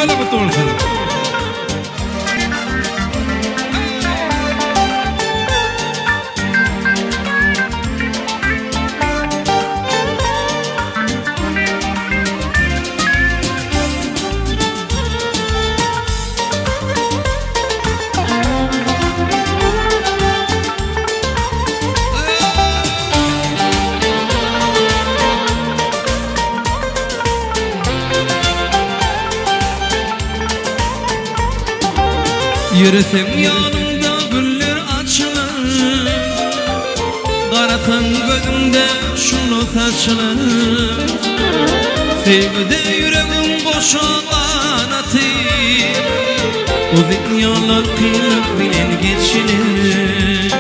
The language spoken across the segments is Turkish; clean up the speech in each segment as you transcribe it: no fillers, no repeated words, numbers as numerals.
Öyle mi doğrusu? Yürüsem yanımda güller açılır, qarasam gözümde şunu saçılır. Sevgide yüreğim boşalan atır, o dünyalar kıyıp bilen geçilir.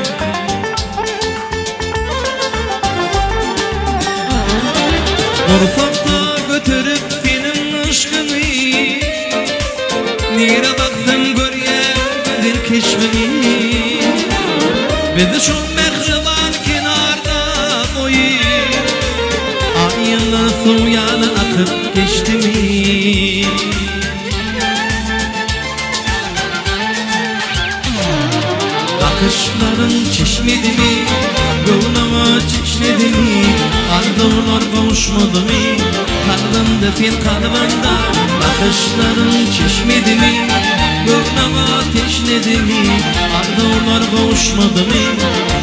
Korkak da götürüp senin aşkını, nere baksam görýär keşfini. Bizi şu mehriban kenarda koyup, ayınla suyanı akıp geçti mi? Bakışların çeşmedi mi? Gönlüme çeşmedi mi? Arzular kavuşmadı mı? Kalbimde fil kalbimde. Bakışların çeşmedi mi? Gönlüme ateşledi mi? Arzular kavuşmadı mı?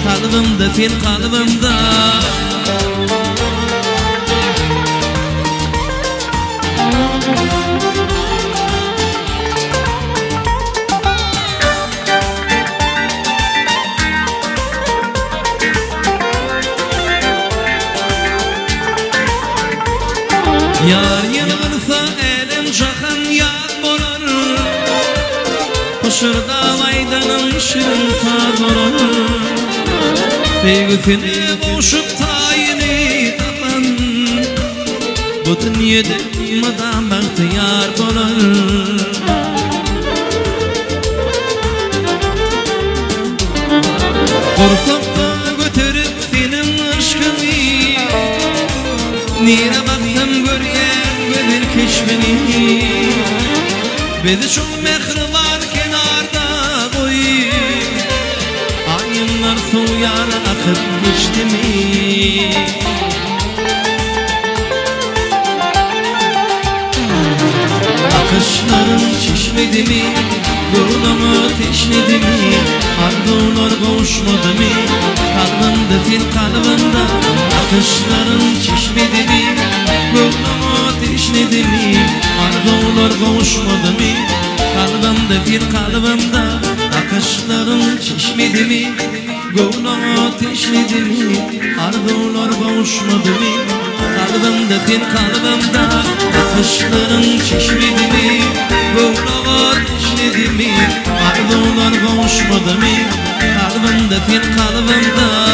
Kalbimde fil kalbimde. Yar yılgınsa elim cahan yad bolar, Kuşurda vaydanın şirin saz olur. Sevgisini boşup tayini tapan, bu dünyada madam bahtiyar bolar. Korkakta götürüp senin aşkını, nere baksam görýär gözler keşfini. Bizi şu mehriban kenarda koyup, ayınlar suyanı akıp geçti mi? Bakışların çeşmedi mi? Gönlüme ateşledi mi? Arzular kavuşmadı mı? Kalbimde fil kalbimde. Bakışların çeşmedi mi? Gönlüme ateşledi mi? Arzular kavuşmadı mı? Kalbimde fil kalbimde. Bakışların çeşmedi mi? Gönlüme ateşledi mi? Arzular kavuşmadı mı? Kalbimde fil kalbimde. Bakışların çeşmedi mi? Gönlüme ateşledi mi? Arzular kavuşmadı mı? Kalbimde fil kalbimde.